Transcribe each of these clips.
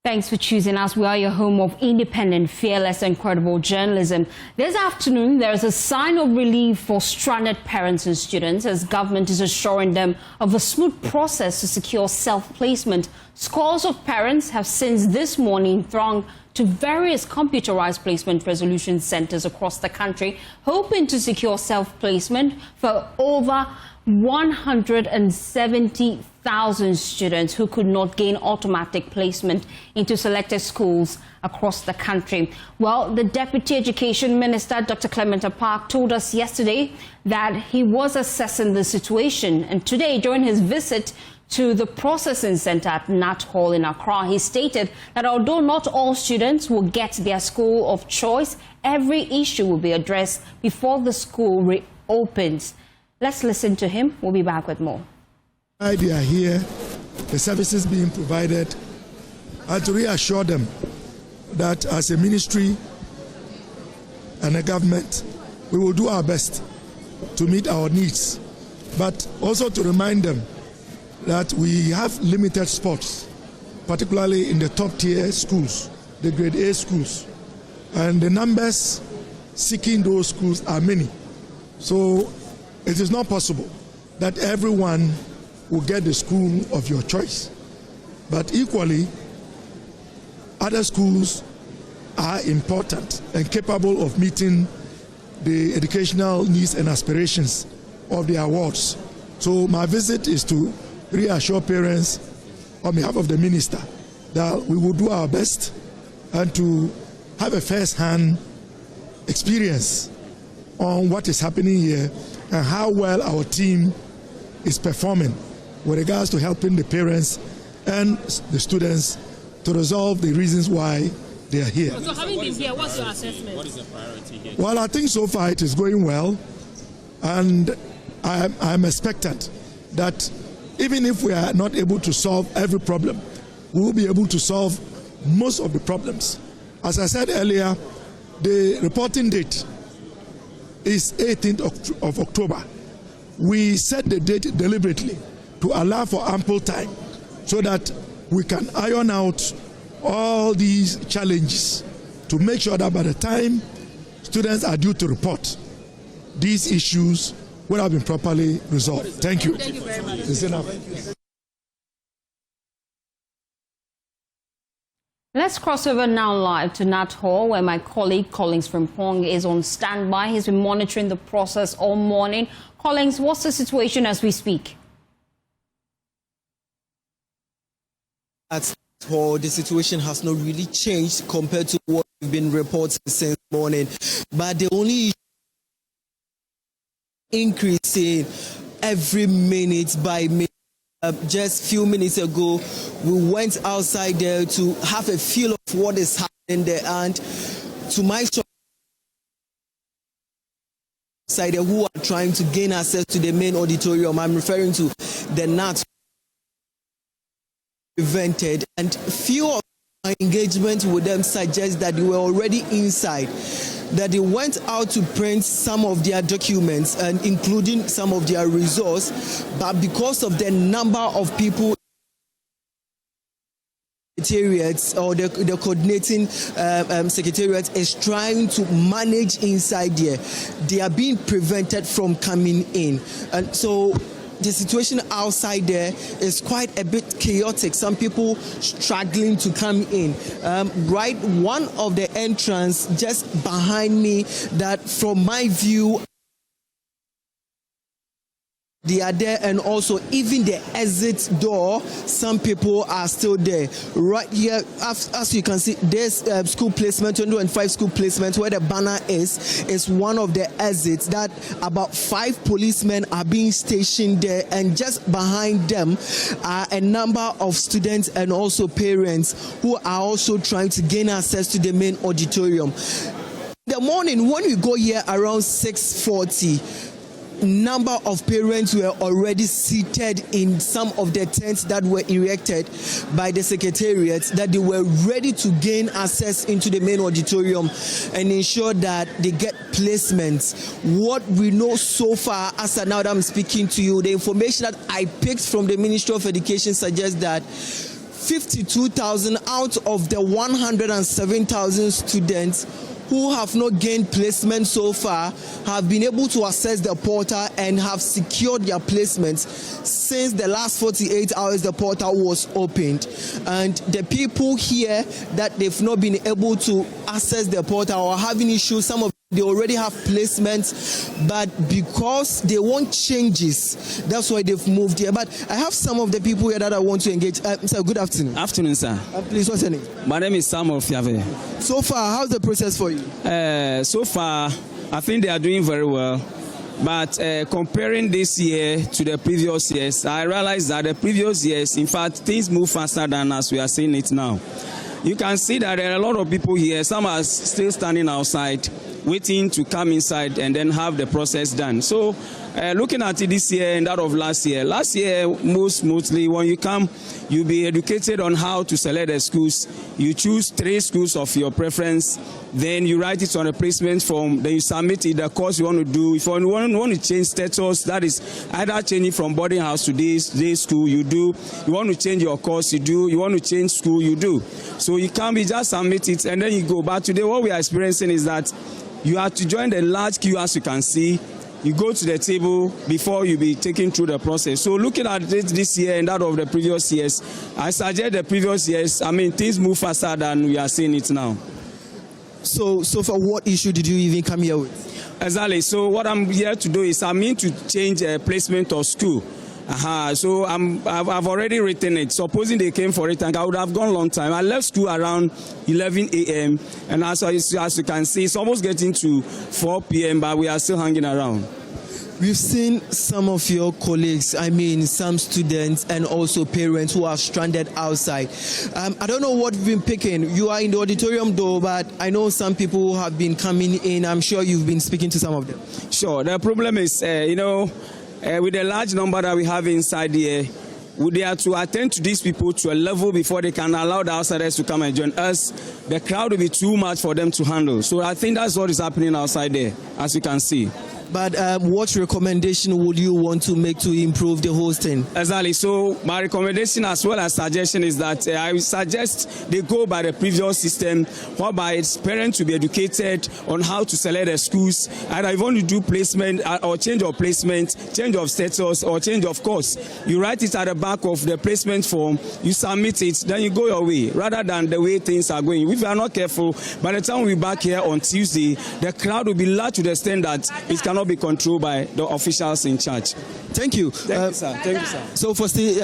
Thanks for choosing us. We are your home of independent, fearless and credible journalism. This afternoon, there is a sign of relief for stranded parents and students as government is assuring them of a smooth process to secure self-placement. Scores of parents have since this morning thronged to various computerized placement resolution centers across the country, hoping to secure self-placement for over 170,000 students who could not gain automatic placement into selected schools across the country. Well, the Deputy Education Minister, Dr. Clement Park, told us yesterday that he was assessing the situation. And today, during his visit to the processing center at Nat Hall in Accra, he stated that although not all students will get their school of choice, every issue will be addressed before the school reopens. Let's listen to him. We'll be back with more. They are here, the services being provided, and to reassure them that as a ministry and a government, we will do our best to meet our needs, but also to remind them that we have limited spots, particularly in the top tier schools, the grade A schools, and the numbers seeking those schools are many. So it is not possible that everyone will get the school of your choice. But equally, other schools are important and capable of meeting the educational needs and aspirations of the awards. So my visit is to reassure parents on behalf of the minister that we will do our best and to have a first-hand experience on what is happening here and how well our team is performing with regards to helping the parents and the students to resolve the reasons why they are here. So having been here, what's your assessment? What is the priority here? Well, I think so far it is going well, and I'm expectant that even if we are not able to solve every problem, we will be able to solve most of the problems. As I said earlier, the reporting date is 18th of October. We set the date deliberately to allow for ample time so that we can iron out all these challenges to make sure that by the time students are due to report, these issues will have been properly resolved. Thank you. Thank you very much. It's enough. Let's cross over now live to Nat Hall, where my colleague Collins Frimpong is on standby. He's been monitoring the process all morning. Collins, what's the situation as we speak? At Hall, the situation has not really changed compared to what we've been reporting since morning. But the only increasing every minute by minute. Just a few minutes ago, we went outside there to have a feel of what is happening there, and to my shock, outside who are trying to gain access to the main auditorium. I'm referring to the NAT prevented, and few of my engagement with them suggest that they were already inside, that they went out to print some of their documents and including some of their resource, but because of the number of people, secretariats or the coordinating secretariat is trying to manage inside there, they are being prevented from coming in. And so the situation outside there is quite a bit chaotic. Some people struggling to come in. Right, one of the entrance just behind me, that from my view, they are there, and also even the exit door, some people are still there. Right here, as you can see, there's school placement, 205 school placement, where the banner is one of the exits. That about 5 policemen are being stationed there, and just behind them are a number of students and also parents who are also trying to gain access to the main auditorium. In the morning, when we go here around 6:40, number of parents were already seated in some of the tents that were erected by the secretariats, that they were ready to gain access into the main auditorium and ensure that they get placements. What we know so far, as of now that I'm speaking to you, the information that I picked from the Ministry of Education suggests that 52,000 out of the 107,000 students who have not gained placement so far have been able to access the portal and have secured their placements since the last 48 hours the portal was opened. And the people here that they've not been able to access the portal or having issues, some of they already have placements, but because they want changes, that's why they've moved here. But I have some of the people here that I want to engage. Sir, good afternoon. Afternoon, sir. Please, what's your name? My name is Samuel Fiave. So far, how's the process for you? So far, I think they are doing very well. But comparing this year to the previous years, I realized that the previous years, in fact, things move faster than as we are seeing it now. You can see that there are a lot of people here. Some are still standing outside, waiting to come inside and then have the process done. So looking at it this year and that of last year most smoothly, when you come, you'll be educated on how to select the schools. You choose 3 schools of your preference, then you write it on a placement form, then you submit it, the course you want to do. If you want to change status, that is either changing from boarding house to day school, you do. You want to change your course, you do. You want to change school, you do. So you can't be just submit it and then you go. But today what we are experiencing is that you have to join the large queue, as you can see. You go to the table before you be taken through the process. So looking at it this year and that of the previous years, I suggest the previous years, things move faster than we are seeing it now. So far, what issue did you even come here with? Exactly. So what I'm here to do is to change placement of school. So I've already written it. Supposing they came for it, and I would have gone a long time. I left school around 11 a.m. and as you can see, it's almost getting to 4 p.m. but we are still hanging around. We've seen some of your colleagues, some students and also parents who are stranded outside. I don't know what you've been picking. You are in the auditorium though, but I know some people who have been coming in. I'm sure you've been speaking to some of them. Sure. The problem is, with the large number that we have inside here, we have to attend to these people to a level before they can allow the outsiders to come and join us. The crowd will be too much for them to handle. So I think that's what is happening outside there, as you can see. But what recommendation would you want to make to improve the hosting? Exactly. So my recommendation as well as suggestion is that I would suggest they go by the previous system, whereby it's parents to be educated on how to select the schools. And if you want to do placement or change of placement, change of status or change of course, you write it at the back of the placement form, you submit it, then you go your way, rather than the way things are going. If you are not careful, by the time we're back here on Tuesday, the crowd will be large to the extent that it cannot be controlled by the officials in charge. Thank you. Thank you, sir. Thank you, sir. So firstly,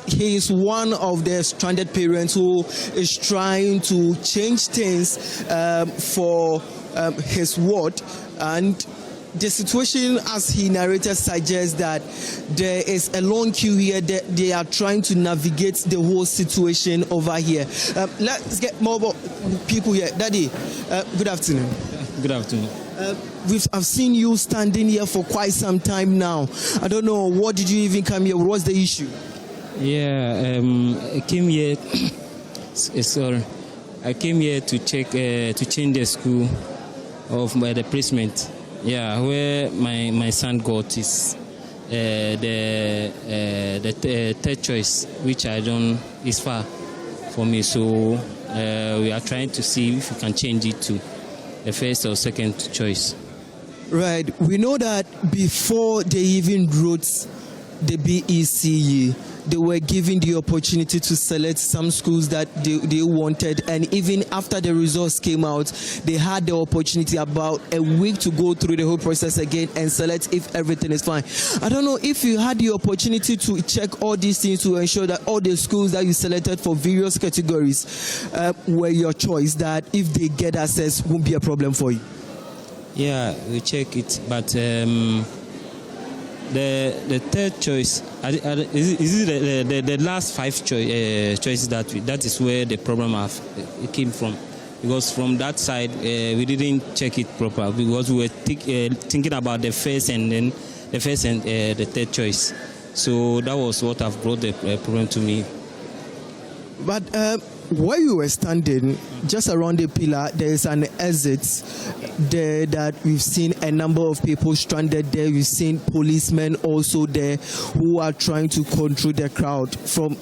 he is one of the stranded parents who is trying to change things for his ward, and the situation, as he narrated, suggests that there is a long queue here. They are trying to navigate the whole situation over here. Let's get more people here. Daddy, good afternoon. Good afternoon. I've seen you standing here for quite some time now. I don't know, what did you even come here? What's the issue? Yeah, I came here. Sorry, I came here to check to change the school of the placement. Yeah, where my son got is the third choice, which I don't is far for me. So we are trying to see if we can change it to the first or second choice. Right. We know that before they even wrote the BECE, they were given the opportunity to select some schools that they wanted, and even after the results came out, they had the opportunity about a week to go through the whole process again and select if everything is fine. I don't know if you had the opportunity to check all these things to ensure that all the schools that you selected for various categories were your choice, that if they get access, won't be a problem for you. Yeah, we check it, but the third choice is it the last 5 choices that is where the problem it came from, because from that side we didn't check it proper, because we were thinking about the first and the third choice. So that was what have brought the problem to me. But where you were standing, just around the pillar, there is an exit there that we've seen a number of people stranded there. We've seen policemen also there who are trying to control the crowd from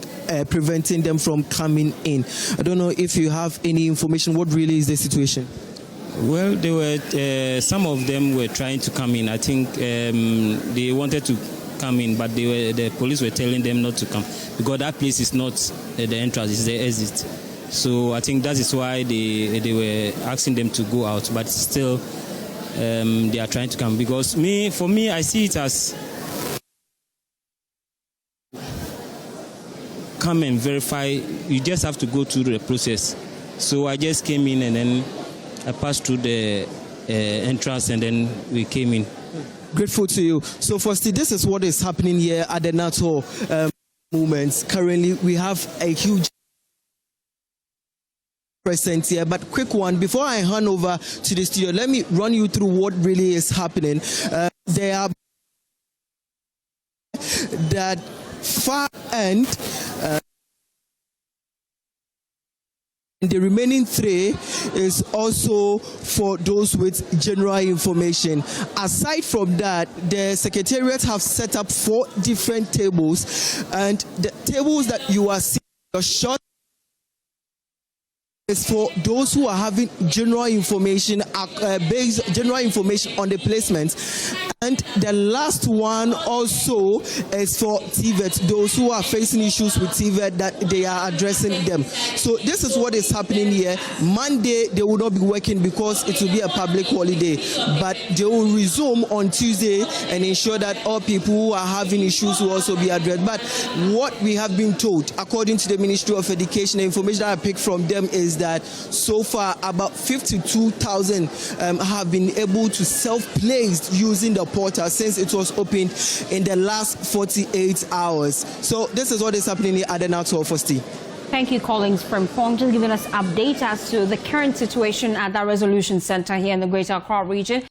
preventing them from coming in. I don't know if you have any information. What really is the situation? Well, they were some of them were trying to come in. I think they wanted to come in, but the police were telling them not to come because that place is not the entrance, it's the exit. So I think that is why they were asking them to go out, but still they are trying to come. Because for me, I see it as come and verify. You just have to go through the process. So I just came in and then I passed through the entrance and then we came in. Grateful to you. So firstly, this is what is happening here at the NATO movements. Currently, we have a huge presence here, but quick one, before I hand over to the studio, let me run you through what really is happening. There are that far end, the remaining 3 is also for those with general information. Aside from that, the secretariat have set up 4 different tables, and the tables that you are seeing are short is for those who are having general information based general information on the placements, and the last one also is for TVET, those who are facing issues with TVET that they are addressing them. So this is what is happening here. Monday they will not be working because it will be a public holiday, but they will resume on Tuesday and ensure that all people who are having issues will also be addressed. But what we have been told, according to the Ministry of Education, the information that I picked from them is that so far about 52,000 have been able to self-place using the portal since it was opened in the last 48 hours. So this is what is happening here at the NATO First. Thank you, Collins from Pong, just giving us updates as to the current situation at the Resolution Center here in the Greater Accra region.